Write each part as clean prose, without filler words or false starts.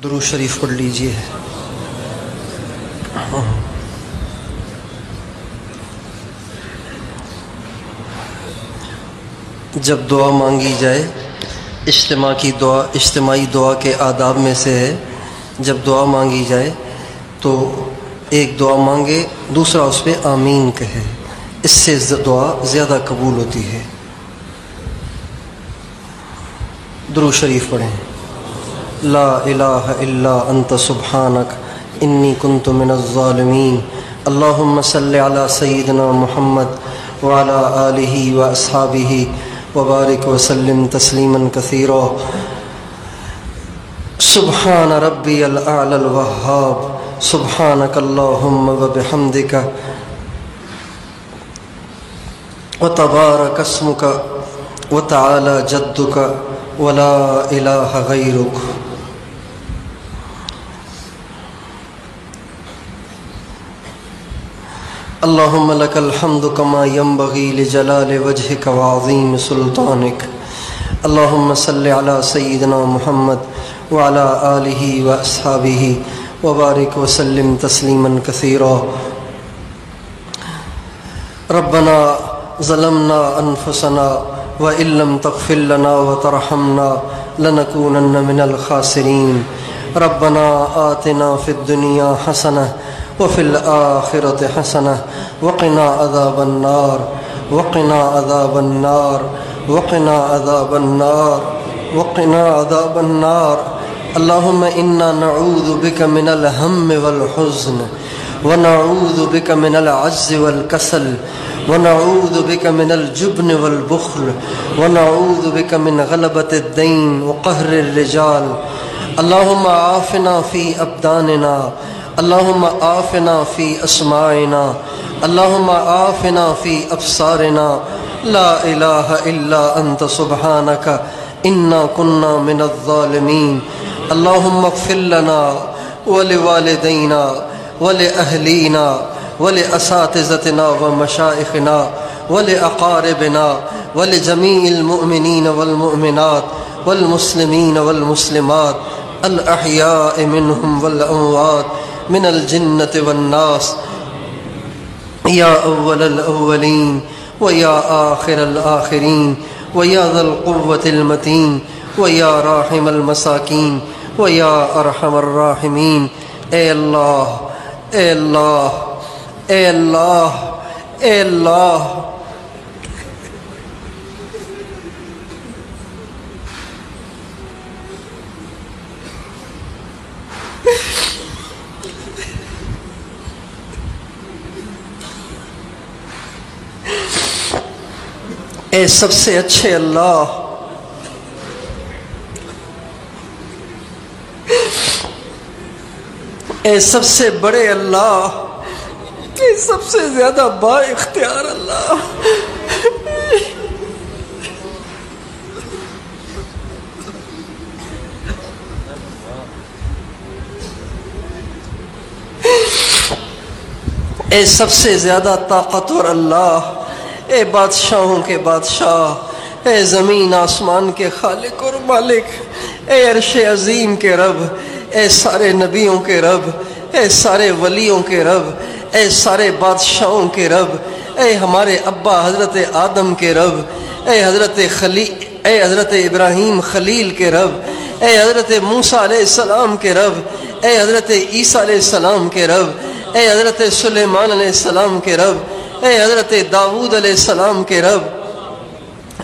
درود شریف پڑھ لیجئے۔ جب دعا مانگی جائے، اجتماعی دعا کے آداب میں سے ہے، جب دعا مانگی جائے تو ایک دعا مانگے، دوسرا اس پہ آمین کہے، اس سے دعا زیادہ قبول ہوتی ہے۔ درود شریف پڑھیں۔ لا الہ الا انت سبحانک انی کنت من الظالمین، اللہم صلی علی سیدنا محمد وعلی آلہ واصحابہ وبارک وسلم تسلیما کثیرا۔ سبحان ربی الاعلی الوہاب، سبحانک اللہم وبحمدک وتبارک اسمک وتعالی جدک ولا الہ غیرک۔ اللہم لک الحمد کما ینبغی لجلال وجہک وعظیم سلطانک، اللہم صلی علی سیدنا محمد وعلی آلہ واصحابہ وبارک وسلم تسلیما کثیرا۔ ربنا ظلمنا انفسنا وإن لم تغفر لنا وترحمنا لنكونن من الخاسرین، ربنا آتنا فی الدنیا حسنہ وفي الآخرة حسنة وقنا عذاب النار، وقنا عذاب النار، وقنا عذاب النار، وقنا عذاب النار۔ اللهم إنا نعوذ بك من الهم والحزن، ونعوذ بك من العجز والكسل، ونعوذ بك من الجبن والبخل، ونعوذ بك من غلبة الدين وقهر الرجال۔ اللهم عافنا في أبداننا، اللهم آفنا في أسماعنا، اللهم آفنا في أبصارنا، لا إله إلا أنت سبحانك إنا كنا من الظالمين۔ اللهم اغفر لنا ولوالدينا ولأهلينا ولأساتذتنا ومشائخنا ولأقاربنا ولجميع المؤمنين والمؤمنات والمسلمين والمسلمات الأحياء منهم والأموات من الجنة والناس، یا اول الاولین ویا آخر الآخرین ویا ذا القوة المتین ویا راحم المساکین ویا ارحم الراحمین۔ اے اللہ، اے اللہ، اے اللہ، اے اللہ، اے سب سے اچھے اللہ، اے سب سے بڑے اللہ، اے سب سے زیادہ با اختیار اللہ، اے سب سے زیادہ طاقتور اللہ، اے بادشاہوں کے بادشاہ، اے زمین آسمان کے خالق اور مالک، اے عرش عظیم کے رب، اے سارے نبیوں کے رب، اے سارے ولیوں کے رب، اے سارے بادشاہوں کے رب، اے ہمارے ابا حضرت آدم کے رب، اے حضرت ابراہیم خلیل کے رب، اے حضرت موسیٰ علیہ السلام کے رب، اے حضرت عیسیٰ علیہ السلام کے رب، اے حضرت سلیمان علیہ السلام کے رب، اے حضرت داؤد علیہ السلام کے رب،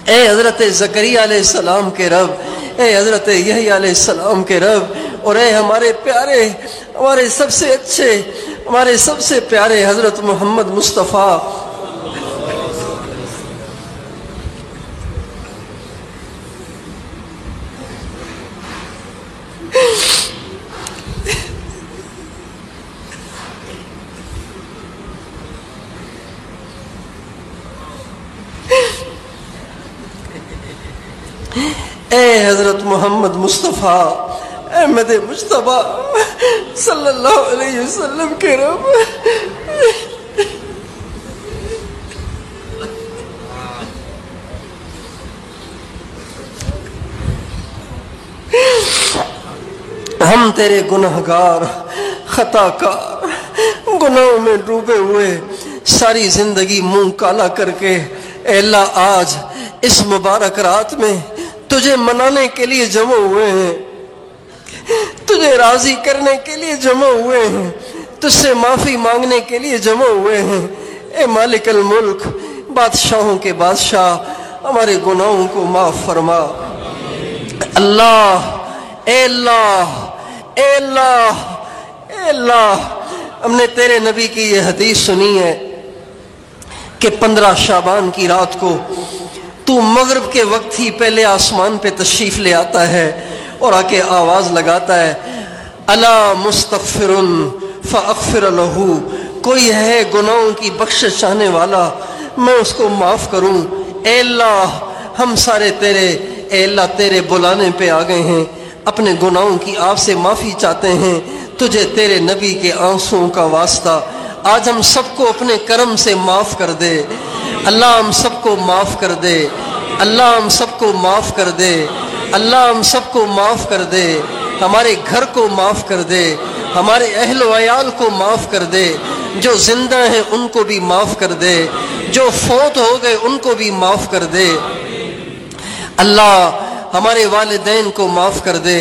اے حضرت زکریا علیہ السلام کے رب، اے حضرت یحییٰ علیہ السلام کے رب، اور اے ہمارے پیارے، ہمارے سب سے اچھے، ہمارے سب سے پیارے حضرت محمد مصطفیٰ اے حضرت محمد مصطفیٰ احمد مجتبیٰ صلی اللہ علیہ وسلم کے رب، ہم تیرے گنہگار خطا کار گناہوں میں ڈوبے ہوئے ساری زندگی منہ کالا کر کے اے اللہ آج اس مبارک رات میں تجھے منانے کے لیے جمع ہوئے ہیں، تجھے راضی کرنے کے لیے جمع ہوئے ہیں، تجھ سے معافی مانگنے کے لیے جمع ہوئے ہیں۔ اے مالک الملک، بادشاہوں کے بادشاہ، ہمارے گناہوں کو معاف فرما۔ اللہ، اے اللہ، اے اللہ، اے اللہ، ہم نے تیرے نبی کی یہ حدیث سنی ہے کہ 15 شعبان کی رات کو تو مغرب کے وقت ہی پہلے آسمان پہ تشریف لے آتا ہے اور آ کے آواز لگاتا ہے، الا مستغفر فاغفر لہ، کوئی ہے گناہوں کی بخشش چاہنے والا میں اس کو معاف کروں۔ اے اللہ ہم سارے تیرے، اے اللہ تیرے بلانے پہ آ گئے ہیں، اپنے گناہوں کی آپ سے معافی چاہتے ہیں، تجھے تیرے نبی کے آنسوؤں کا واسطہ آج ہم سب کو اپنے کرم سے معاف کر دے۔ اللہ ہم سب کو معاف کر دے، اللہ ہم سب کو معاف کر دے، اللہ ہم سب کو معاف کر دے، ہمارے گھر کو معاف کر دے، ہمارے اہل و عیال کو معاف کر دے، جو زندہ ہیں ان کو بھی معاف کر دے، جو فوت ہو گئے ان کو بھی معاف کر دے۔ اللہ ہمارے والدین کو معاف کر دے،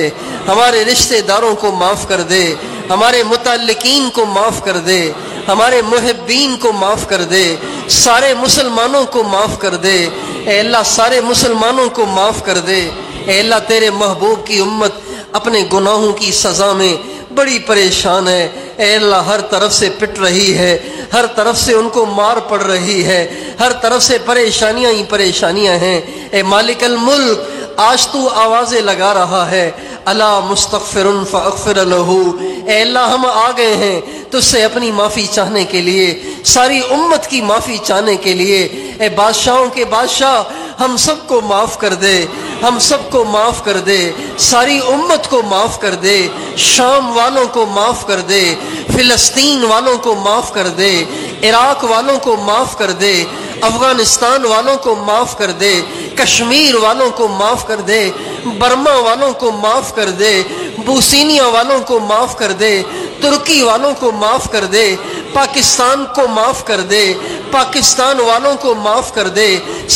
ہمارے رشتہ داروں کو معاف کر دے، ہمارے متعلقین کو معاف کر دے، ہمارے محبین کو معاف کر دے، سارے مسلمانوں کو معاف کر دے۔ اے اللہ سارے مسلمانوں کو معاف کر دے۔ اے اللہ تیرے محبوب کی امت اپنے گناہوں کی سزا میں بڑی پریشان ہے۔ اے اللہ ہر طرف سے پٹ رہی ہے، ہر طرف سے ان کو مار پڑ رہی ہے، ہر طرف سے پریشانیاں ہی پریشانیاں ہیں۔ اے مالک الملک، آج تو آوازیں لگا رہا ہے، الا مستغفر فاغفر لہ۔ اے اللہ ہم آ گئے ہیں تجھ سے اپنی معافی چاہنے کے لیے، ساری امت کی معافی چاہنے کے لیے۔ اے بادشاہوں کے بادشاہ، ہم سب کو معاف کر دے، ہم سب کو معاف کر دے، ساری امت کو معاف کر دے، شام والوں کو معاف کر دے، فلسطین والوں کو معاف کر دے، عراق والوں کو معاف کر دے، افغانستان والوں کو معاف کر دے، کشمیر والوں کو معاف کر دے، برما والوں کو معاف کر دے، بوسینیا والوں کو معاف کر دے، ترکی والوں کو معاف کر دے، پاکستان کو معاف کر دے، پاکستان والوں کو معاف کر دے،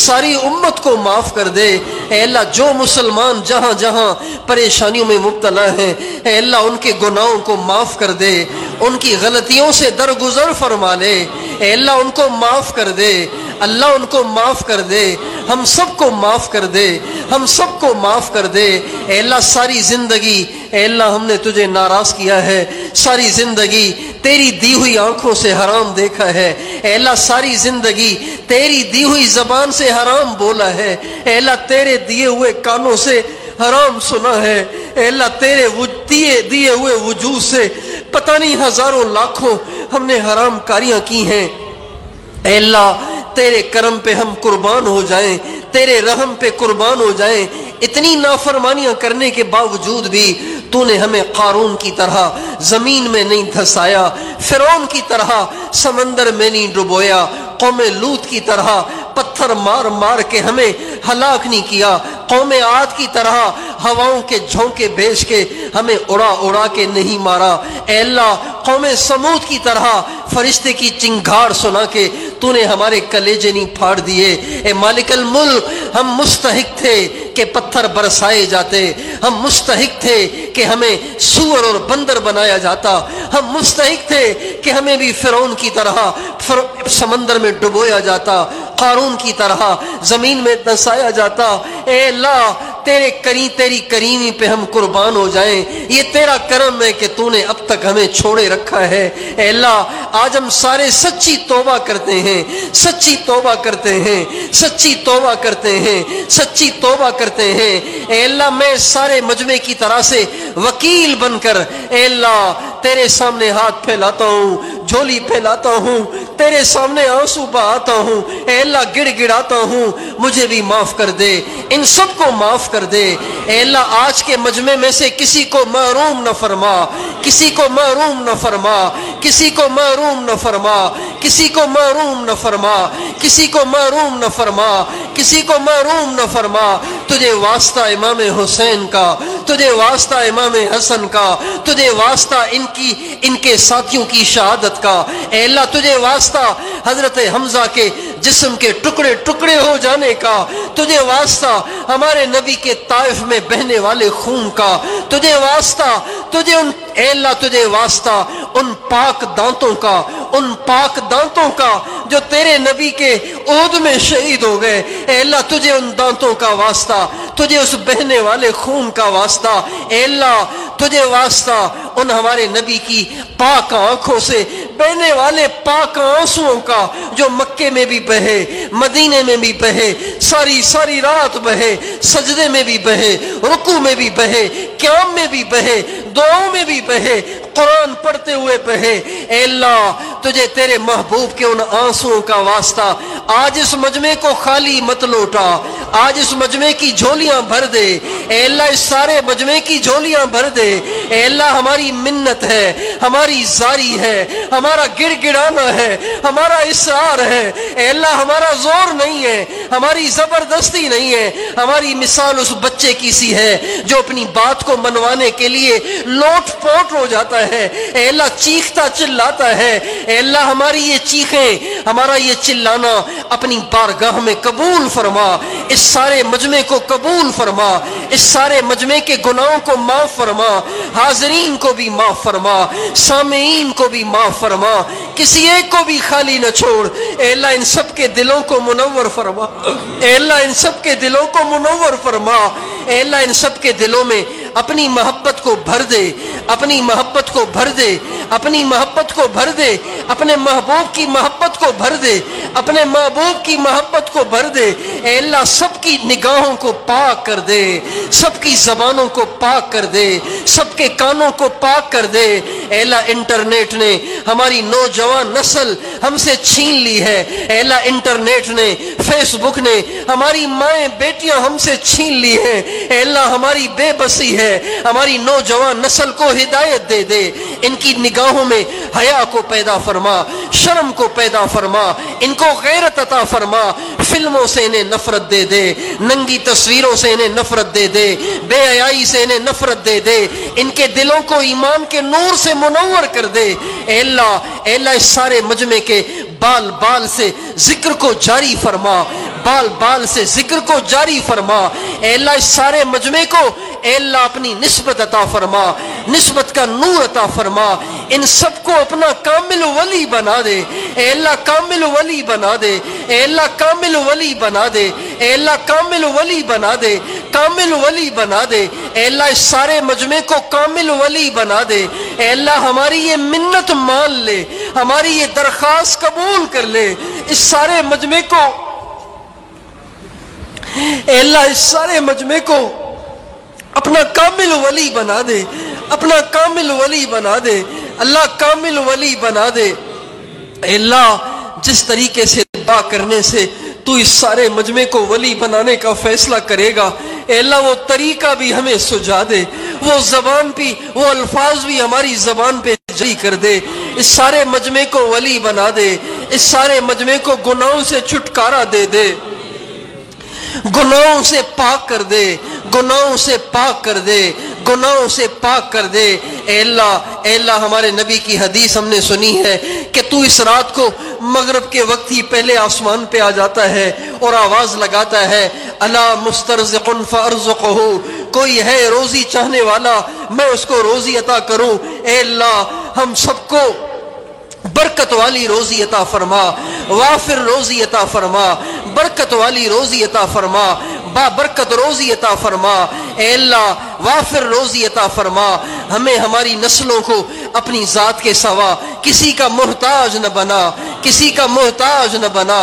ساری امت کو معاف کر دے۔ اے اللہ جو مسلمان جہاں جہاں پریشانیوں میں مبتلا ہیں، اے اللہ ان کے گناہوں کو معاف کر دے، ان کی غلطیوں سے درگزر فرما لے۔ اے اللہ ان کو معاف کر دے، اللہ ان کو معاف کر دے، ہم سب کو معاف کر دے، ہم سب کو معاف کر دے۔ اے اللہ ساری زندگی، اے اللہ ہم نے تجھے ناراض کیا ہے، ساری زندگی تیری دی ہوئی آنکھوں سے حرام دیکھا ہے، اے اللہ ساری زندگی تیری دی ہوئی زبان سے حرام بولا ہے، اے اللہ تیرے دیے ہوئے کانوں سے حرام سنا ہے، اے اللہ تیرے دیے ہوئے وجود سے پتہ نہیں ہزاروں لاکھوں ہم نے حرام کاریاں کی ہیں۔ اے اللہ تیرے کرم پہ ہم قربان ہو جائیں، تیرے رحم پہ قربان ہو جائیں۔ اتنی نافرمانیاں کرنے کے باوجود بھی تو نے ہمیں قارون کی طرح زمین میں نہیں دھسایا، فرعون کی طرح سمندر میں نہیں ڈبویا، قوم لوط کی طرح پتھر مار مار کے ہمیں ہلاک نہیں کیا، قوم عاد کی طرح ہواؤں کے جھونکے بھیج کے ہمیں اڑا اڑا کے نہیں مارا۔ اے اللہ قوم سمود کی طرح فرشتے کی چنگھاڑ سنا کے تو نے ہمارے کلیجے نہیں پھاڑ دیے۔ اے مالک الملک، ہم مستحق تھے کہ پتھر برسائے جاتے، ہم مستحق تھے کہ ہمیں سور اور بندر بنایا جاتا، ہم مستحق تھے کہ ہمیں بھی فرعون کی طرح سمندر میں ڈبویا جاتا، قارون کی طرح زمین میں دسایا جاتا۔ اے اللہ تیری کریمی پہ ہم قربان ہو جائیں، یہ تیرا کرم ہے کہ تو نے اب تک ہمیں چھوڑے رکھا ہے۔ اے اللہ آج ہم سارے سچی توبہ کرتے ہیں، سچی توبہ کرتے ہیں، سچی توبہ کرتے ہیں، سچی توبہ کرتے ہیں۔ اے اللہ میں سارے مجمع کی طرح سے وکیل بن کر اے اللہ تیرے سامنے ہاتھ پھیلاتا ہوں، جھولی پھیلاتا ہوں، تیرے سامنے آنسو بہاتا ہوں، اے اللہ گڑ گڑاتا ہوں، مجھے بھی معاف کر دے، ان سب کو معاف کر دے۔ اے اللہ آج کے مجمع میں سے کسی کو محروم نہ فرما، کسی کو محروم نہ فرما، کسی کو محروم نہ فرما، کسی کو محروم نہ فرما، کسی کو محروم نہ فرما، کسی کو محروم نہ فرما۔ تجھے واسطہ امام حسین کا، تجھے واسطہ امام حسن کا، تجھے واسطہ ان کے ساتھیوں کی شہادت کا، اے اللہ تجھے واسطہ حضرت حمزہ کے جسم کے ٹکڑے ٹکڑے ہو جانے کا، تجھے واسطہ ہمارے نبی کے طائف میں بہنے والے خون کا، تجھے واسطہ اے اللہ تجھے واسطہ ان پاک دانتوں کا، ان پاک دانتوں کا جو تیرے نبی کے عہد میں شہید ہو گئے، اے اللہ تجھے ان دانتوں کا واسطہ، تجھے اس بہنے والے خون کا واسطہ، اے اللہ تجھے واسطہ ان ہمارے نبی کی پاک آنکھوں سے بہنے والے پاک آنسوؤں کا جو مکے میں بھی بہے، مدینے میں بھی بہے، ساری رات بہے، سجدے میں بھی بہے، رکوع میں بھی بہے، قیام میں بھی بہے، دعاؤں میں بھی بہے، قرآن پڑھتے ہوئے بہے۔ اے اللہ تجھے تیرے محبوب کے ان آنسوؤں کا واسطہ آج اس مجمع کو خالی مت لوٹا، آج اس مجمع کی جھولیاں بھر دے، اے اللہ اس سارے مجمع کی جھولیاں بھر دے، اے اللہ ہماری منت ہے، ہماری زاری ہے، ہمارا گڑ گڑانا ہے، ہمارا اصرار ہے، اے اللہ ہمارا زور نہیں ہے، ہماری زبردستی نہیں ہے، ہماری مثال اس بچے کی سی ہے جو اپنی بات کو منوانے کے لیے لوٹ پوٹ ہو جاتا ہے، اے اللہ چیختا چلاتا ہے، اے اللہ ہماری یہ چیخیں، ہمارا یہ چلانا اپنی بارگاہ میں قبول فرما، اس سارے مجمع کو قبول فرما، اس سارے مجمع کے گناہوں کو معاف فرما، حاضرین کو بھی معاف فرما، سامعین کو بھی معاف فرما، کسی ایک کو بھی خالی نہ چھوڑ، اے اللہ ان سب کے دلوں کو منور فرما، اے اللہ ان سب کے دلوں کو منور فرما، اے اللہ ان سب کے دلوں میں اپنی محبت کو بھر دے، اپنی محبت کو بھر دے، اپنی محبت کو بھر دے، اپنے محبوب کی محبت کو بھر دے، اپنے محبوب کی محبت کو بھر دے، اے اللہ سب کی نگاہوں کو پاک کر دے، سب کی زبانوں کو پاک کر دے، سب کے کانوں کو پاک کر دے، اے اللہ انٹرنیٹ نے ہماری نوجوان نسل ہم سے چھین لی ہے، اے اللہ انٹرنیٹ نے، فیس بک نے ہماری مائیں بیٹیاں ہم سے چھین لی ہیں، اے اللہ ہماری بے بسی ہے، ہماری نوجوان نسل کو ہدایت دے دے، ان کی نگاہوں میں حیا کو پیدا فرما، شرم کو پیدا فرما، ان کو غیرت عطا فرما، فلموں سے انہیں نفرت دے دے، ننگی تصویروں سے انہیں نفرت دے دے، بے حیائی سے انہیں نفرت دے دے، ان کے دلوں کو ایمان کے نور سے منور کر دے، اے اللہ اس سارے مجمع کے بال بال سے ذکر کو جاری فرما، بال بال سے ذکر کو جاری فرما، اے اللہ اس سارے مجمع کو اے اللہ اپنی نسبت عطا فرما، نسبت کا نور عطا فرما، ان سب کو اپنا کامل ولی بنا دے، اے اللہ کامل ولی بنا دے، اے اللہ کامل ولی بنا دے، اے اللہ کامل ولی بنا دے، کامل ولی بنا دے، اے اللہ اس سارے مجمع کو کامل ولی بنا دے، اے اللہ ہماری یہ منت مان لے، ہماری یہ درخواست قبول کر لے، اس سارے مجمع کو اے اللہ اس سارے مجمع کو اپنا کامل ولی بنا دے، اپنا کامل ولی بنا دے، اللہ کامل ولی بنا دے، اے اللہ جس طریقے سے دعا کرنے سے تو اس سارے مجمع کو ولی بنانے کا فیصلہ کرے گا، اے اللہ وہ طریقہ بھی ہمیں سجا دے، وہ زبان بھی، وہ الفاظ بھی ہماری زبان پہ جاری کر دے، اس سارے مجمع کو ولی بنا دے، اس سارے مجمع کو گناہوں سے چھٹکارا دے دے، گناہوں سے پاک کر دے، گناہوں سے پاک کر دے، گناہوں سے پاک کر دے، اے اللہ ہمارے نبی کی حدیث ہم نے سنی ہے کہ تو اس رات کو مغرب کے وقت ہی پہلے آسمان پہ آ جاتا ہے اور آواز لگاتا ہے، الا مسترزق فارزقہ، کوئی ہے روزی چاہنے والا میں اس کو روزی عطا کروں، اے اللہ ہم سب کو برکت والی روزی عطا فرما، وافر روزی عطا فرما، برکت والی روزی عطا فرما، با برکت روزی عطا فرما، اے اللہ وافر روزی عطا فرما، ہمیں ہماری نسلوں کو اپنی ذات کے سوا کسی کا محتاج نہ بنا، کسی کا محتاج نہ بنا،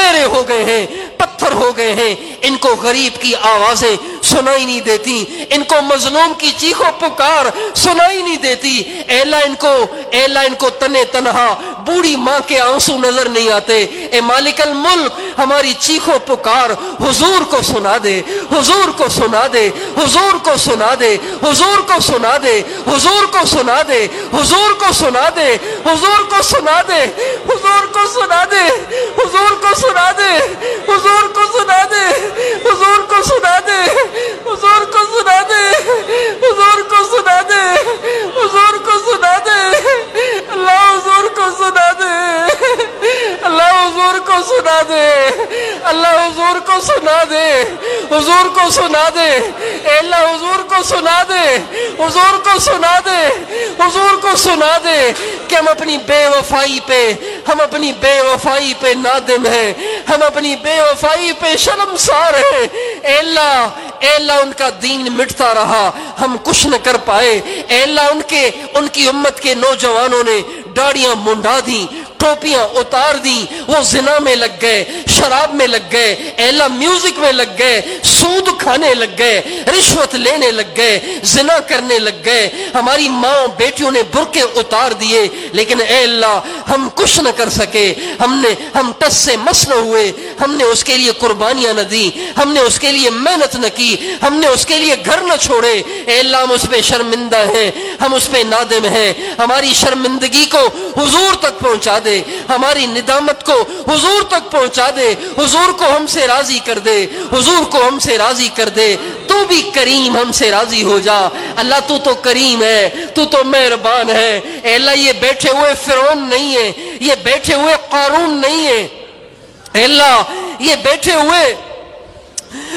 بہرے ہو گئے ہیں، پتھر ہو گئے ہیں، ان کو غریب کی آوازیں سنائی نہیں دیتی، ان کو مظلوم کی چیخ و پکار سنائی نہیں دیتی۔ اے اللہ ان کو تنے تنہا بوڑھی ماں کے آنسو نظر نہیں آتے۔ اے مالک الملک، ہماری چیخ و پکار حضور کو سنا دے، حضور کو سنا دے، حضور کو سنا دے، حضور کو سنا دے، حضور کو سنا دے، حضور کو سنا دے، حضور کو سنا دے، حضور کو سنا دے، حضور کو سنا دے، حضور کو سنا دے، حضور کو سنا دے، حضور کو سنا دے، حضور کو سنا دے، حضور کو سنا دے، اللہ حضور کو سنا دے، اللہ حضور کو سنا دے، اللہ حضور کو سنا دے، حضور کو سنا دے، اے اللہ حضور کو سنا دے، حضور کو سنا دے، حضور کو سنا دے کہ ہم اپنی بے وفائی پہ نادم ہیں، ہم اپنی بے وفائی پہ شرمسار ہیں۔ اے اللہ ان کا دین مٹتا رہا، ہم کچھ نہ کر پائے۔ اے اللہ ان کی امت کے نوجوانوں نے داڑیاں منڈا دیں، ٹوپیاں اتار دیں، وہ زنا میں لگ گئے، شراب میں لگ گئے، اے اللہ میوزک میں لگ گئے، سود کھانے لگ گئے، رشوت لینے لگ گئے، زنا کرنے لگ گئے۔ ہماری ماں بیٹیوں نے برقعے اتار دیے، لیکن اے اللہ ہم کچھ نہ کر سکے، ہم ٹس سے مس نہ ہوئے، ہم نے اس کے لیے قربانیاں نہ دی، ہم نے اس کے لیے محنت نہ کی، ہم نے اس کے لیے گھر نہ چھوڑے۔ اے اللہ ہم اس پہ شرمندہ ہیں، ہم اس پہ نادم ہیں۔ ہماری شرمندگی کو حضور تک پہنچا دے، ہماری ندامت کو حضور تک پہنچا دے، حضور کو ہم سے راضی کر دے، حضور کو ہم سے راضی کر دے۔ تو بھی کریم ہم سے راضی ہو جا اللہ، تو تو کریم ہے، تو تو مہربان ہے۔ اے اللہ یہ بیٹھے ہوئے فرعون نہیں ہے، یہ بیٹھے ہوئے قارون نہیں ہے، اے اللہ یہ بیٹھے ہوئے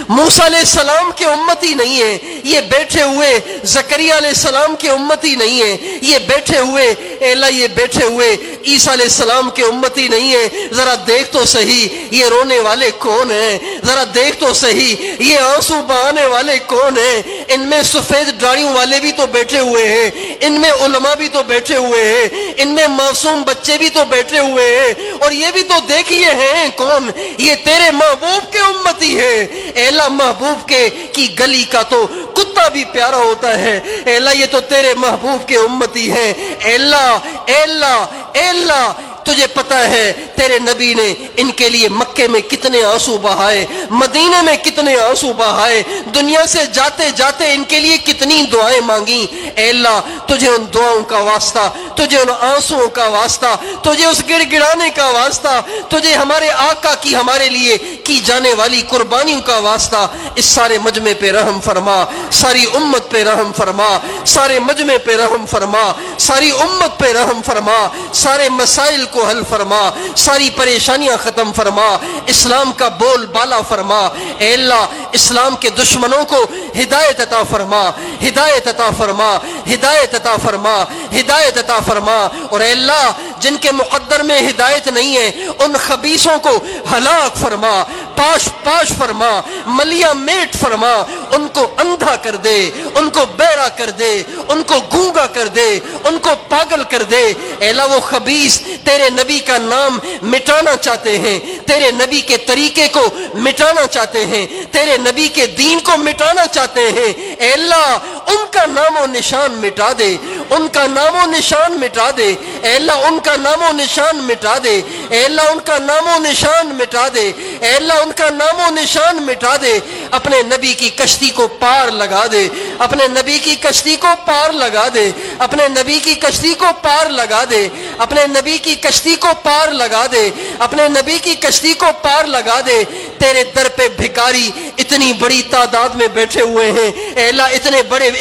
موسیٰ علیہ السلام کے امتی نہیں ہے، یہ بیٹھے ہوئے زکریا علیہ السلام کے امتی نہیں ہے، یہ بیٹھے ہوئے اے اللہ یہ بیٹھے ہوئے عیسیٰ علیہ السلام کے امتی نہیں ہے۔ ذرا دیکھ تو صحیح یہ رونے والے کون ہیں، ذرا دیکھ تو صحیح یہ آنسو بہانے والے کون ہیں۔ ان میں سفید داڑھیوں والے بھی تو بیٹھے ہوئے ہیں، ان میں علماء بھی تو بیٹھے ہوئے ہیں، ان میں معصوم بچے بھی تو بیٹھے ہوئے ہیں، اور یہ بھی تو دیکھیے ہیں کون، یہ تیرے محبوب کے امتی ہے۔ اے اللہ محبوب کی گلی کا تو کتا بھی پیارا ہوتا ہے، اے اللہ یہ تو تیرے محبوب کے امتی ہیں۔ اے اللہ اے اللہ اے اللہ تجھے پتا ہے تیرے نبی نے ان کے لیے مکے میں کتنے آنسو بہائے، مدینے میں کتنے آنسو بہائے، دنیا سے جاتے جاتے ان کے لیے کتنی دعائیں مانگی۔ اے اللہ تجھے ان دعاؤں کا واسطہ، تجھے ان آنسوؤں کا واسطہ، تجھے اس گڑ گڑانے کا واسطہ، تجھے ہمارے آقا کی ہمارے لیے کی جانے والی قربانیوں کا واسطہ، اس سارے مجمع پہ رحم فرما، ساری امت پہ رحم فرما، سارے مجمع پہ رحم فرما، ساری امت پہ رحم فرما، سارے مسائل کو حل فرما، ساری پریشانیاں ختم فرما، اسلام کا بول بالا فرما۔ اے اللہ اسلام کے دشمنوں کو ہدایت عطا فرما، ہدایت عطا فرما، ہدایت عطا فرما، ہدایت عطا فرما۔ اور اے اللہ جن کے مقدر میں ہدایت نہیں ہے ان خبیثوں کو ہلاک فرما، پاش پاش فرما، ملیاں میٹ فرما، ان کو اندھا کر دے، ان کو بہرا کر دے، ان کو گونگا کر دے، ان کو پاگل کر دے۔ اے اللہ وہ خبیث تیرے نبی کا نام مٹانا چاہتے ہیں، تیرے نبی کے طریقے کو مٹانا چاہتے ہیں، تیرے نبی کے دین کو مٹانا چاہتے ہیں۔ اے اللہ ان کا نام و نشان مٹا دے، ان کا نام و نشان مٹا دے، اے اللہ ان کا نام و نشان مٹا دے، اے اللہ ان کا نام و نشان مٹا دے، اے اللہ ان کا نام و نشان مٹا دے۔ اپنے نبی کی کشتی کو پار لگا دے، اپنے نبی کی کشتی کو پار لگا دے، اپنے نبی کی کشتی کو پار لگا دے، اپنے نبی کی کشتی کو پار لگا دے، اپنے نبی کی کشتی کو پار لگا دے۔ تیرے در پہ بھکاری اتنی بڑی تعداد میں بیٹھے ہوئے ہیں، اے اللہ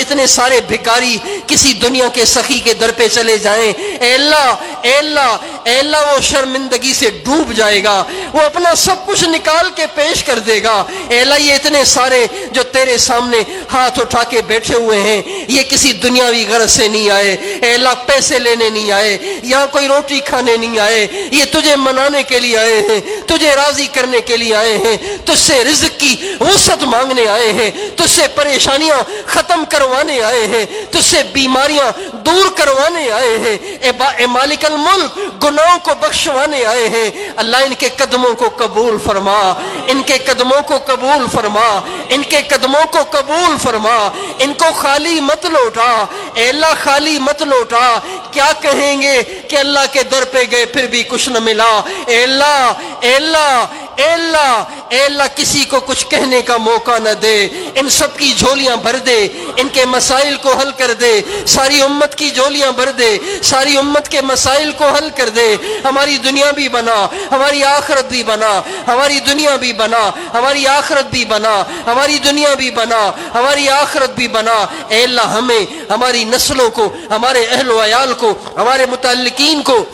اتنے سارے بھکاری کسی دنیا کے سخی کے در پہ چلے جائیں، اے اللہ اے اللہ اے اللہ وہ شرمندگی سے ڈوب جائے گا، وہ اپنا سب کچھ نکال کے پیش کر دے گا۔ اے اللہ یہ اتنے سارے جو تیرے سامنے ہاتھ اٹھا کے بیٹھے ہوئے ہیں یہ کسی دنیاوی غرض سے نہیں آئے، اے اللہ پیسے لینے نہیں آئے، یہاں کوئی روٹی کھانے نہیں آئے، یہ تجھے منانے کے لیے آئے ہیں، تجھے راضی کرنے کے لیے آئے ہیں، تجھ سے رزق کی وسعت مانگنے آئے ہیں، تجھ سے پریشانیاں ختم کروانے آئے ہیں، تجھ سے بیماریاں دور کروانے آئے ہیں، اے مالک الملک گناہوں کو بخشوانے آئے ہیں۔ اللہ ان کے قدموں کو قبول فرما، ان کے قدموں کو قبول فرما، ان کے قدموں کو قبول فرما، ان کو خالی مت لوٹا، اے اللہ خالی مت لوٹا۔ کیا کہیں گے کہ اللہ کے در پہ گئے پھر بھی کچھ نہ ملا؟ اے اللہ اے اللہ اے اللہ اے اللہ کسی کو کچھ کہنے کا موقع نہ دے، ان سب کی جھولیاں بھر دے، ان کے مسائل کو حل کر دے، ساری امت کی جھولیاں بھر دے، ساری امت کے مسائل کو حل کر دے۔ ہماری دنیا بھی بنا، ہماری آخرت بھی بنا، ہماری دنیا بھی بنا، ہماری آخرت بھی بنا، ہماری دنیا بھی بنا، ہماری آخرت بھی بنا۔ اے اللہ ہمیں، ہماری نسلوں کو، ہمارے اہل و عیال کو، ہمارے متعلقین کو،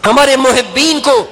ہمارے محبین کو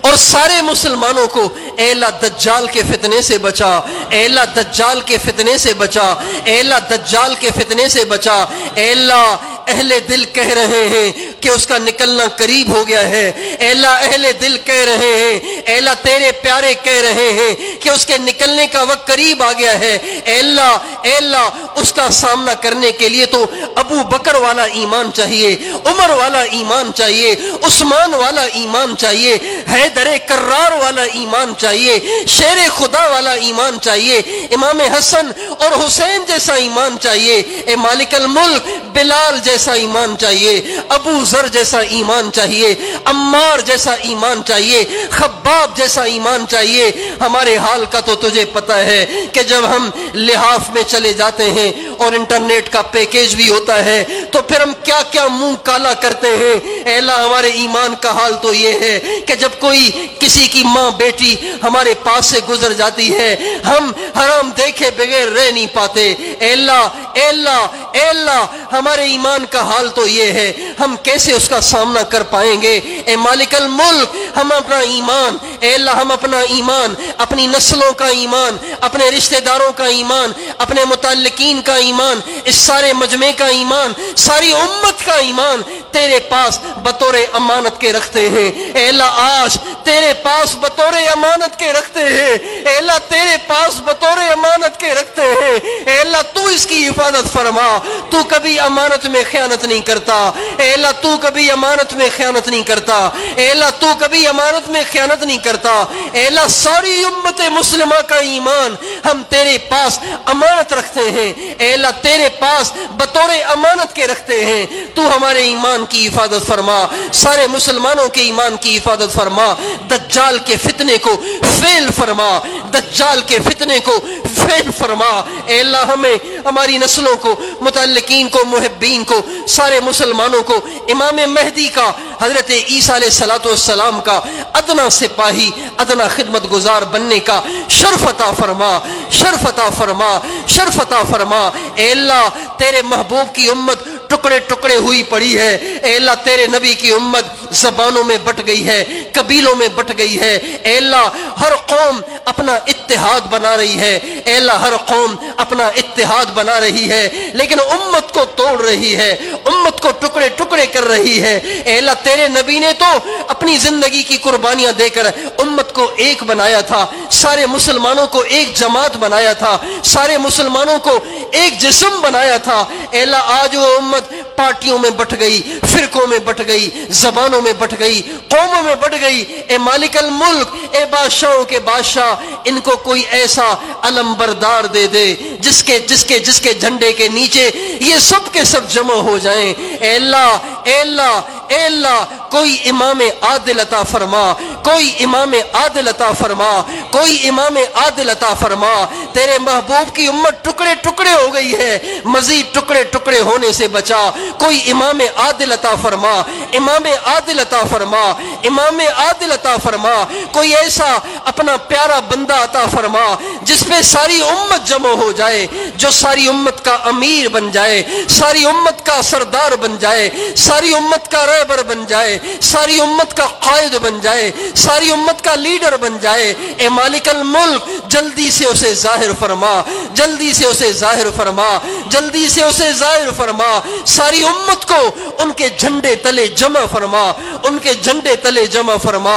اور سارے مسلمانوں کو اے اللہ دجال کے فتنے سے بچا، اے اللہ دجال کے فتنے سے بچا، اے اللہ دجال کے فتنے سے بچا۔ اے اللہ اہل دل کہہ رہے ہیں کہ اس کا نکلنا قریب ہو گیا ہے، اے اللہ اہل دل کہہ رہے ہیں، اے اللہ تیرے پیارے کہہ رہے ہیں کہ اس کے نکلنے کا وقت قریب آ گیا ہے۔ اے اللہ اس کا سامنا کرنے کے لیے تو ابو بکر والا ایمان چاہیے، عمر والا ایمان چاہیے، عثمان والا ایمان چاہیے، حیدر کرار والا ایمان چاہیے، شیر خدا والا ایمان چاہیے، امام حسن اور حسین جیسا ایمان چاہیے، اے مالک الملک بلال جیسا ایمان چاہیے، ابو ذر جیسا ایمان چاہیے، عمار جیسا ایمان چاہیے، خباب جیسا ایمان چاہیے۔ ہمارے حال کا تو تجھے پتا ہے کہ جب ہم لحاف میں چلے جاتے ہیں اور انٹرنیٹ کا پیکیج بھی ہوتا ہے تو پھر ہم کیا کیا منہ کالا کرتے ہیں۔ اے اللہ ہمارے ایمان کا حال تو یہ ہے کہ جب کوئی کسی کی ماں بیٹی ہمارے پاس سے گزر جاتی ہے ہم حرام دیکھے بغیر رہ نہیں پاتے۔ اے اللہ اے اللہ اے اللہ ہمارے ایمان کا حال تو یہ ہے، ہم کیسے اس کا سامنا کر پائیں گے؟ اے مالک الملک ہم اپنا ایمان، اے اللہ ہم اپنا ایمان، اپنی نسلوں کا ایمان، اپنے رشتہ داروں کا ایمان، اپنے متعلقین کا ایمان، اس سارے مجمع کا ایمان، ساری امت کا ایمان تیرے پاس بطور امانت کے رکھتے ہیں۔ اے اللہ آج تیرے پاس بطور امانت کے رکھتے ہیں، اے اللہ تیرے پاس بطور امانت کے رکھتے ہیں۔ اے اللہ تو اس کی حفاظت فرما، تو کبھی امانت میں خیانت نہیں کرتا، اے اللہ تو کبھی امانت میں خیانت نہیں کرتا، اے اللہ تو کبھی امانت میں خیانت نہیں کرتا۔ اے اللہ ساری امت مسلمہ کا ایمان ہم تیرے پاس امانت رکھتے ہیں، اے اللہ تیرے پاس بطور امانت کے رکھتے ہیں، تو ہمارے ایمان کی حفاظت فرما، سارے مسلمانوں کے ایمان کی حفاظت فرما، دجال کے فتنے کو فیل فرما، دجال کے فتنے کو فیل فرما۔ اے اللہ ہمیں، ہماری نسلوں کو، متعلقین کو، محبین کو، سارے مسلمانوں کو امام مہدی کا، حضرت عیسیٰ علیہ السلام کا ادنا سپاہی، ادنا خدمت گزار بننے کا شرف عطا فرما، شرف عطا فرما، شرف عطا فرما۔ اے اللہ تیرے محبوب کی امت ٹکڑے ٹکڑے ہوئی پڑی ہے، اے اللہ تیرے نبی کی امت زبانوں میں بٹ گئی ہے، قبیلوں میں بٹ گئی ہے، اے اللہ ہر قوم اپنا اتحاد بنا رہی ہے، اے اللہ ہر قوم اپنا اتحاد بنا رہی ہے لیکن امت کو توڑ رہی ہے، امت کو ٹکڑے ٹکڑے کر رہی ہے۔ اے اللہ تیرے نبی نے تو اپنی زندگی کی قربانیاں دے کر امت کو ایک بنایا تھا، سارے مسلمانوں کو ایک جماعت بنایا تھا، سارے مسلمانوں کو ایک جسم بنایا تھا۔ اے اللہ آج وہ امت پارٹیوں میں بٹ گئی، فرقوں میں بٹ گئی، زبانوں میں بٹ گئی، قوموں میں بٹ گئی۔ اے مالک الملک، اے بادشاہوں کے بادشاہ، ان کو کوئی ایسا علم بردار دے دے جس کے جھنڈے کے نیچے یہ سب کے سب جمع ہو جائیں۔ اے اللہ اے اللہ اے اللہ کوئی امام عادل عطا فرما، کوئی امام عادل عطا فرما، کوئی امام عادل عطا فرما۔ تیرے محبوب کی امت ٹکڑے ٹکڑے ہو گئی ہے، مزید ٹکڑے ٹکڑے ہونے سے بچا۔ کوئی امام عادل عطا فرما، امام عادل عطا فرما، امام عادل عطا فرما۔ کوئی ایسا اپنا پیارا بندہ عطا فرما جس پہ ساری امت جمع ہو جائے، جو ساری امت کا امیر بن جائے، ساری امت کا سردار بن جائے، ساری امت کا رہبر بن جائے، ساری امت کا قائد بن جائے، ساری امت کا لیڈر بن جائے۔ اے مالک الملک جلدی سے اسے ظاہر فرما، جلدی سے اسے ظاہر فرما، جلدی سے اسے ظاہر فرما۔ ساری امت کو ان کے جھنڈے تلے جمع فرما، ان کے جھنڈے تلے جمع فرما۔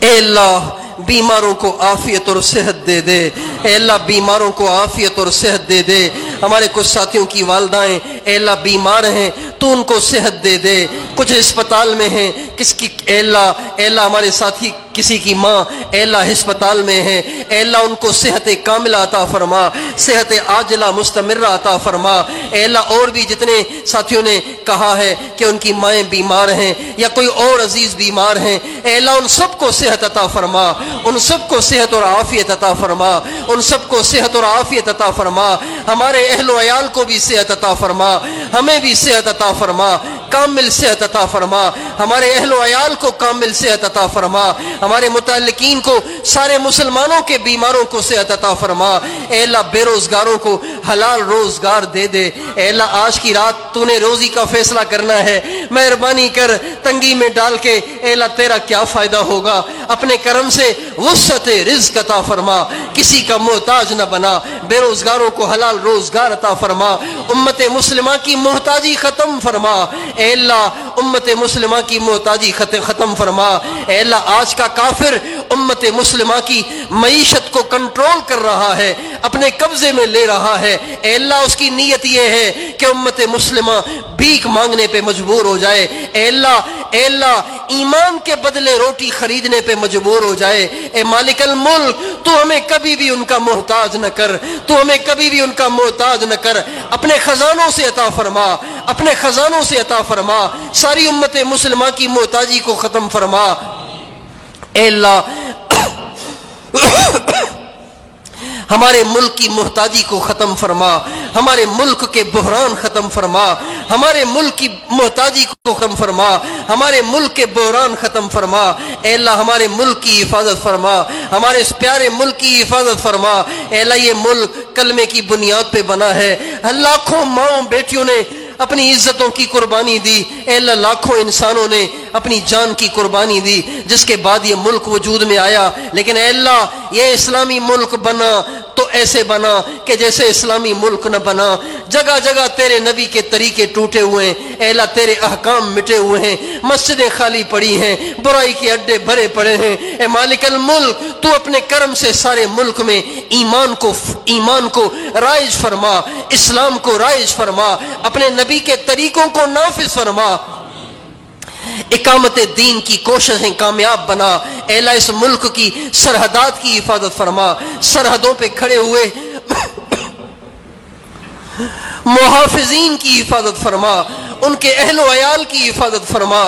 اے اللہ بیماروں کو عافیت اور صحت دے دے، اے اللہ بیماروں کو عافیت اور صحت دے دے، ہمارے کچھ ساتھیوں کی والدائیں اے اللہ بیمار ہیں، تو ان کو صحت دے دے، کچھ ہسپتال میں ہیں، کس کی اے اللہ ہمارے ساتھی کسی کی ماں اے اللہ ہسپتال میں ہے، اے اللہ ان کو صحت کاملہ عطا فرما، صحت عاجلہ مستمرہ عطا فرما۔ اے اللہ اور بھی جتنے ساتھیوں نے کہا ہے کہ ان کی مائیں بیمار ہیں یا کوئی اور عزیز بیمار ہیں، اے اللہ ان سب کو صحت عطا فرما، ان سب کو صحت اور عافیت عطا فرما، ان سب کو صحت اور عافیت عطا فرما، ہمارے اہل و عیال کو بھی صحت عطا فرما، ہمیں بھی صحت عطا فرما، کامل صحت عطا فرما، ہمارے اہل و عیال کو کامل صحت عطا فرما، ہمارے متعلقین کو، سارے مسلمانوں کے بیماروں کو صحت عطا فرما۔ اے اللہ بے روزگاروں کو حلال روزگار دے دے۔ اے اللہ آج کی رات تو نے روزی کا فیصلہ کرنا ہے، مہربانی کر تنگی میں ڈال کے اے اللہ تیرا کیا فائدہ ہوگا، اپنے کرم سے وسعت رزق عطا فرما، کسی کا محتاج نہ بنا، بے روزگاروں کو حلال روزگار عطا فرما، امت مسلمہ کی محتاجی ختم فرما۔ اے اللہ امت مسلمہ کی محتاجی ختم فرما۔ اے اللہ آج کا کافر امت مسلمہ کی معیشت کو کنٹرول کر رہا ہے، اپنے قبضے میں لے رہا ہے۔ اے اللہ اس کی نیت یہ ہے کہ امت مسلمہ بھیک مانگنے پہ مجبور ہو جائے۔ اے اللہ ایمان کے بدلے روٹی خریدنے پہ مجبور ہو جائے۔ اے مالک الملک تو ہمیں کبھی بھی ان کا محتاج نہ کر، تو ہمیں کبھی بھی ان کا محتاج نہ کر، اپنے خزانوں سے عطا فرما، اپنے خزانوں سے عطا فرما، ساری امت مسلمہ کی محتاجی کو ختم فرما۔ اے اللہ ہمارے ملک کی محتاجی کو ختم فرما، ہمارے ملک کے بحران ختم فرما، ہمارے ملک کی محتاجی کو ختم فرما، ہمارے ملک کے بحران ختم فرما۔ اے اللہ ہمارے ملک کی حفاظت فرما، ہمارے اس پیارے ملک کی حفاظت فرما۔ اے اللہ یہ ملک کلمے کی بنیاد پہ بنا ہے، لاکھوں ماؤں بیٹیوں نے اپنی عزتوں کی قربانی دی، اے اللہ لاکھوں انسانوں نے اپنی جان کی قربانی دی، جس کے بعد یہ ملک وجود میں آیا۔ لیکن اے اللہ یہ اسلامی ملک بنا تو ایسے بنا کہ جیسے اسلامی ملک نہ بنا، جگہ جگہ تیرے نبی کے طریقے ٹوٹے ہوئے ہیں، اے اللہ تیرے احکام مٹے ہوئے ہیں، مسجدیں خالی پڑی ہیں، برائی کے اڈے بھرے پڑے ہیں۔ اے مالک الملک تو اپنے کرم سے سارے ملک میں ایمان کو رائج فرما، اسلام کو رائج فرما، اپنے نبی کے طریقوں کو نافذ فرما، اقامت دین کی کوششیں کامیاب بنا۔ اے اللہ اس ملک کی سرحدات کی حفاظت فرما، سرحدوں پہ کھڑے ہوئے محافظین کی حفاظت فرما، ان کے اہل و عیال کی حفاظت فرما،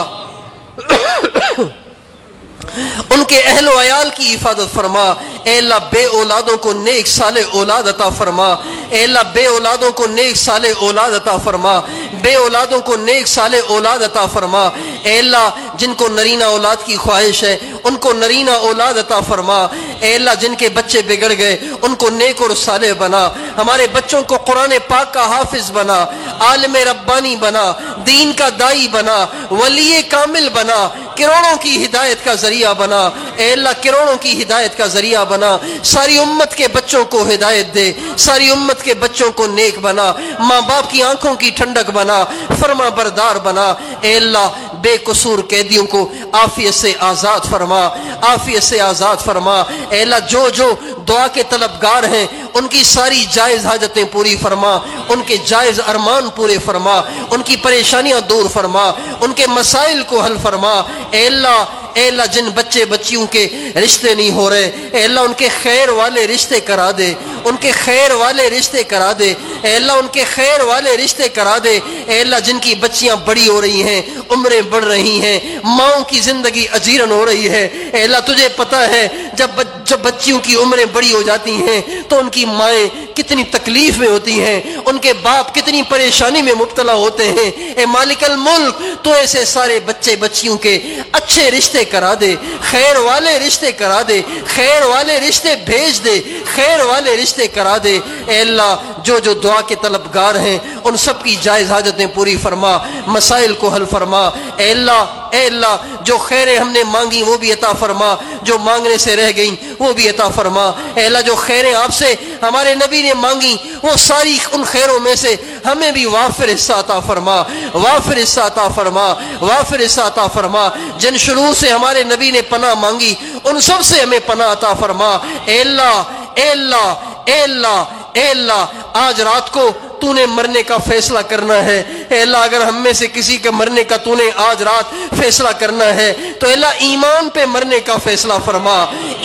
ان کے اہل و عیال کی حفاظت فرما۔ اے اللہ بے اولادوں کو نیک صالح اولاد عطا فرما، اے اللہ بے اولادوں کو نیک صالح اولاد عطا فرما، بے اولادوں کو نیک صالح اولاد عطا فرما۔ اے اللہ جن کو نرینہ اولاد کی خواہش ہے ان کو نرینہ اولاد عطا فرما۔ اے اللہ جن کے بچے بگڑ گئے ان کو نیک اور صالح بنا، ہمارے بچوں کو قرآن پاک کا حافظ بنا، عالم ربانی بنا، دین کا دائی بنا، ولی کامل بنا، کروڑوں کی ہدایت کا ذریعہ بنا۔ اے اللہ کروڑوں کی ہدایت کا ذریعہ بنا، ساری امت کے بچوں کو ہدایت دے، ساری امت کے بچوں کو نیک بنا، ماں باپ کی آنکھوں کی ٹھنڈک بنا، فرما بردار بنا۔ اے اللہ بے قصور قیدیوں کو عافیت سے آزاد فرما، عافیت سے آزاد فرما۔ اے اللہ جو دعا کے طلبگار ہیں ان کی ساری جائز حاجتیں پوری فرما، ان کے جائز ارمان پورے فرما، ان کی پریشانیاں دور فرما، ان کے مسائل کو حل فرما۔ اے اللہ جن بچے بچیوں کے رشتے نہیں ہو رہے، اے اللہ ان کے خیر والے رشتے کرا دے، ان کے خیر والے رشتے کرا دے، اے اللہ ان کے خیر والے رشتے کرا دے۔ اے اللہ جن کی بچیاں بڑی ہو رہی ہیں، عمریں بڑھ رہی ہیں، ماؤں کی زندگی اجیرن ہو رہی ہے، اے اللہ تجھے پتہ ہے جب بچیوں کی عمریں بڑی ہو جاتی ہیں تو ان کی مائیں کتنی تکلیف میں ہوتی ہیں، ان کے باپ کتنی پریشانی میں مبتلا ہوتے ہیں۔ اے مالک الملک تو ایسے سارے بچے بچیوں کے اچھے رشتے کرا دے، خیر والے رشتے کرا دے، خیر والے رشتے بھیج دے، خیر والے رشتے کرا دے۔ اے اللہ جو دعا کے طلبگار ہیں ان سب کی جائز حاجتیں پوری فرما، مسائل کو حل فرما۔ اے اللہ جو خیریں ہم نے مانگی وہ بھی عطا فرما، جو مانگنے سے رہ گئیں وہ بھی عطا فرما۔ اے اللہ جو خیریں آپ سے ہمارے نبی نے مانگی وہ ساری ان خیروں میں سے ہمیں بھی وافر حصہ عطا فرما، وافر حصہ عطا فرما، وافر حصہ عطا فرما۔ جن شروع سے ہمارے نبی نے پناہ مانگی ان سب سے ہمیں پناہ عطا فرما۔ اے اللہ اے اللہ اے اللہ اے اللہ آج رات کو تو نے مرنے کا فیصلہ کرنا ہے۔ اے اللہ اگر ہم میں سے کسی کے مرنے کا تو نے آج رات فیصلہ کرنا ہے تو اے اللہ ایمان پہ مرنے کا فیصلہ فرما،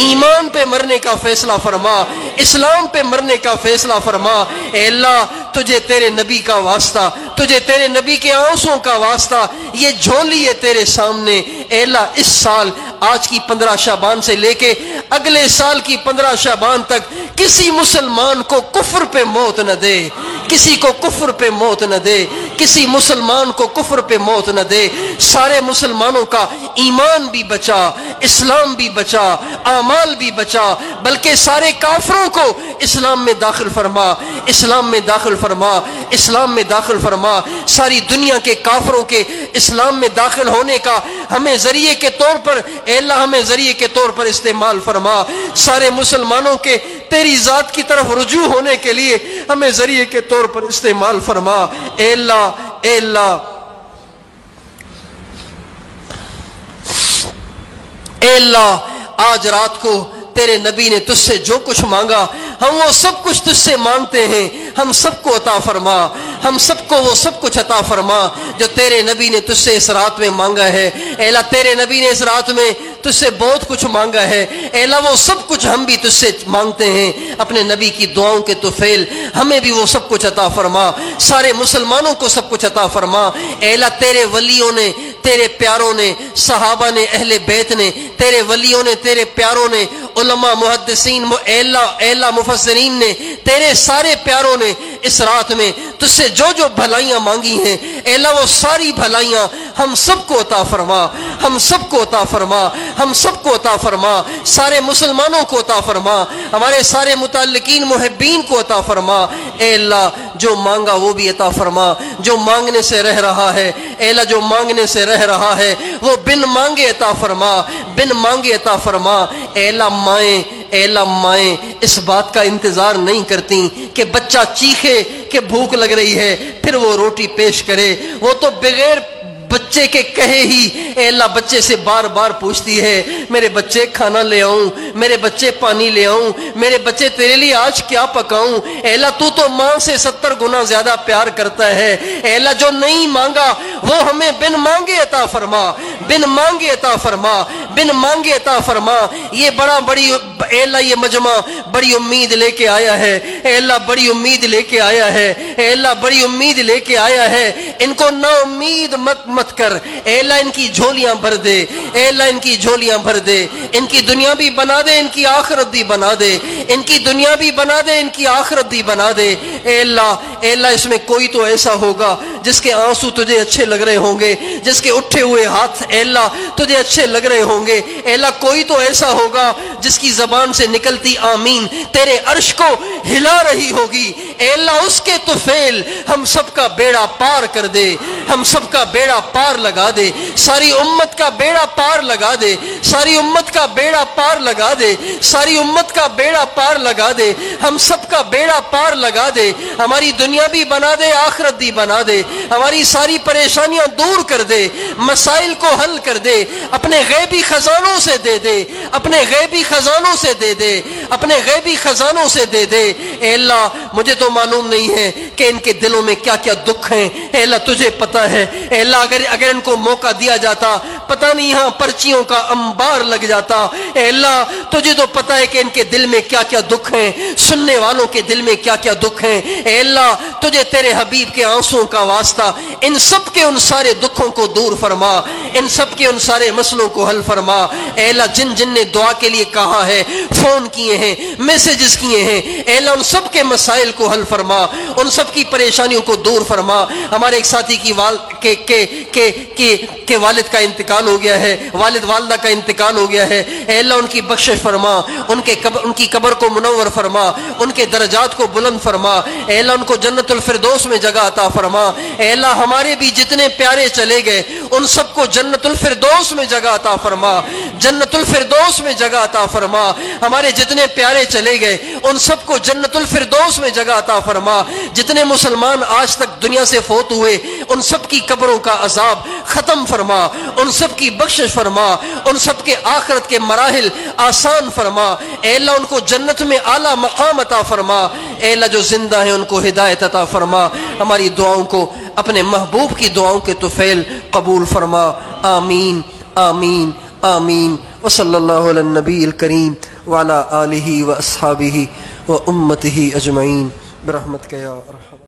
ایمان پہ مرنے کا فیصلہ فرما، اسلام پہ مرنے کا فیصلہ فرما۔ اے اللہ تجھے تیرے نبی کا واسطہ، تجھے تیرے نبی کے آنسوں کا واسطہ، یہ جھولی ہے تیرے سامنے۔ اے اللہ اس سال آج کی 15 شعبان سے لے کے اگلے سال کی 15 شعبان تک کسی مسلمان کو کفر پہ موت نہ دے، کسی کو کفر پہ موت نہ دے، کسی مسلمان کو کفر پہ موت نہ دے۔ سارے مسلمانوں کا ایمان بھی بچا، اسلام بھی بچا، اعمال بھی بچا، بلکہ سارے کافروں کو اسلام میں داخل فرما، اسلام میں داخل فرما، اسلام میں داخل فرما۔ ساری دنیا کے کافروں کے اسلام میں داخل ہونے کا ہمیں ذریعے کے طور پر اے اللہ ہمیں ذریعے کے طور پر استعمال فرما۔ سارے مسلمانوں کے تیری ذات کی طرف رجوع ہونے کے لیے ہمیں ذریعے کے طور پر استعمال فرما۔ اے اللہ، اے اللہ، اے اللہ آج رات کو تیرے نبی نے تجھ سے جو کچھ مانگا ہم وہ سب کچھ تجھ سے مانگتے ہیں، ہم سب کو عطا فرما، ہم سب کو وہ سب کچھ عطا فرما جو تیرے نبی نے تجھ سے اس رات میں مانگا ہے۔ اے اللہ تیرے نبی نے اس رات میں تجھ سے بہت کچھ مانگا ہے، اے اللہ وہ سب کچھ ہم بھی تجھ سے مانگتے ہیں۔ اپنے نبی کی دعاؤں کے طفیل ہمیں بھی وہ سب کچھ عطا فرما، سارے مسلمانوں کو سب کچھ عطا فرما۔ اے اللہ تیرے ولیوں نے، تیرے پیاروں نے، صحابہ نے، اہل بیت نے، تیرے ولیوں نے، تیرے پیاروں نے، علماء، محدثین، اے اللہ مفسرین نے، تیرے سارے پیاروں نے اس رات میں تجھ سے جو جو بھلائیاں مانگی ہیں اے اللہ وہ ساری بھلائیاں ہم سب کو عطا فرما، ہم سب کو عطا فرما، ہم سب کو عطا فرما، سارے مسلمانوں کو عطا فرما، ہمارے سارے متعلقین محبین کو عطا فرما۔ اے اللہ جو مانگا وہ بھی عطا فرما، جو مانگنے سے رہ رہا ہے اے اللہ جو مانگنے سے رہ رہا ہے وہ بن مانگے عطا فرما، بن مانگے عطا فرما۔ اے اللہ مائیں، اے اللہ مائیں اس بات کا انتظار نہیں کرتی کہ بچہ چیخے کہ بھوک لگ رہی ہے پھر وہ روٹی پیش کرے، وہ تو بغیر بچے کے کہے ہی اے اللہ بچے سے بار بار پوچھتی ہے میرے بچے کھانا لے آؤں، میرے بچے پانی لے آؤں، میرے بچے تیرے لیے آج کیا پکاؤں۔ اے اللہ تو ماں سے 70 گنا زیادہ پیار کرتا ہے۔ اے اللہ جو نہیں مانگا وہ ہمیں بن مانگے عطا فرما، بن مانگے عطا فرما، بن مانگے عطا فرما۔ یہ بڑی اے اللہ یہ مجمع بڑی امید لے کے آیا ہے، اے اللہ بڑی امید لے کے آیا ہے، اے اللہ بڑی امید لے کے آیا ہے۔ ان کو نا امید مت کر، اے اللہ ان کی جھولیاں بھر دے، اے اللہ ان کی جھولیاں بھر دے، ان کی دنیا بھی بنا دے، ان کی آخرت بھی بنا دے، ان کی دنیا بھی بنا دے، ان کی آخرت بھی بنا دے۔ اے اللہ اس میں کوئی تو ایسا ہوگا جس کے آنسو تجھے اچھے لگ رہے ہوں گے، جس کے اٹھے ہوئے ہاتھ اے اللہ تجھے اچھے لگ رہے ہوں گے۔ اے اللہ کوئی تو ایسا ہوگا جس کی زبان سے نکلتی آمین تیرے عرش کو ہلا رہی ہوگی۔ اے اللہ اس کے طفیل ہم سب کا بیڑا پار کر دے، ہم سب کا بیڑا پار لگا دے، ساری امت کا بیڑا پار لگا دے، ساری امت کا بیڑا پار لگا دے، ساری امت کا بیڑا پار لگا دے، ہم سب کا بیڑا پار لگا دے، ہماری دنیا بھی بنا دے، آخرت بھی بنا دے، ہماری ساری پریشانیاں دور کر دے، مسائل کو حل کر دے، اپنے غیبی خزانوں سے دے دے، اپنے غیبی خزانوں سے دے دے، اپنے غیبی خزانوں سے دے دے۔ اے اللہ مجھے تو معلوم نہیں ہے کہ ان کے دلوں میں کیا کیا دکھ ہیں، اے اللہ تجھے پتہ ہے۔ اے اللہ اگر ان کو موقع دیا جاتا پتہ نہیں یہاں پرچیوں کا انبار لگ جاتا۔ اے اللہ تجھے تو پتہ ہے کہ ان کے دل میں کیا کیا دکھ ہیں، سننے والوں کے دل میں کیا کیا دکھ ہیں۔ اے اللہ تجھے تیرے حبیب کے آنسوں کا واسطہ ان سب کے ان سارے دکھوں کو دور فرما، ان سب کے ان سارے مسئلوں کو حل فرما۔ اے اللہ جن نے دعا کے لیے کہا ہے، فون کیے ہیں، میسیجز کیے ہیں، اے اللہ ان سب کے مسائل کو حل فرما، ان سب کی پریشانیوں کو دور فرما۔ ہمارے ایک ساتھی کے والد کا انتقال ہو گیا ہے، والد والدہ کا انتقال ہو گیا ہے۔ اے اللہ ان کی بخشش فرما، ان کی قبر کو منور فرما، ان کے درجات کو بلند فرما۔ اے اللہ ان کو جنت الفردوس میں جگہ عطا فرما۔ اے اللہ ہمارے بھی جتنے پیارے چلے گئے ان سب کو جنت الفردوس میں جگہ عطا فرما، جنت الفردوس میں جگہ عطا فرما۔ ہمارے جتنے پیارے چلے گئے ان سب کو جنت الفردوس میں جگہ عطا فرما۔ جتنے مسلمان آج تک دنیا سے فوت ہوئے ان سب کی قبروں کا عذاب ختم فرما، ان سب کی بخشش فرما، ان سب کے آخرت کے مراحل آسان فرما، اے اللہ ان کو جنت میں اعلیٰ مقام عطا فرما، اے اللہ جو زندہ ہیں ان کو ہدایت عطا فرما، ہماری دعاؤں کو اپنے محبوب کی دعاؤں کے طفیل قبول فرما، آمین آمین آمین۔ وصلی اللہ علی النبی الکریم وعلی آلہ واصحابہ وامتہ اجمعین برحمتک یا ارحم۔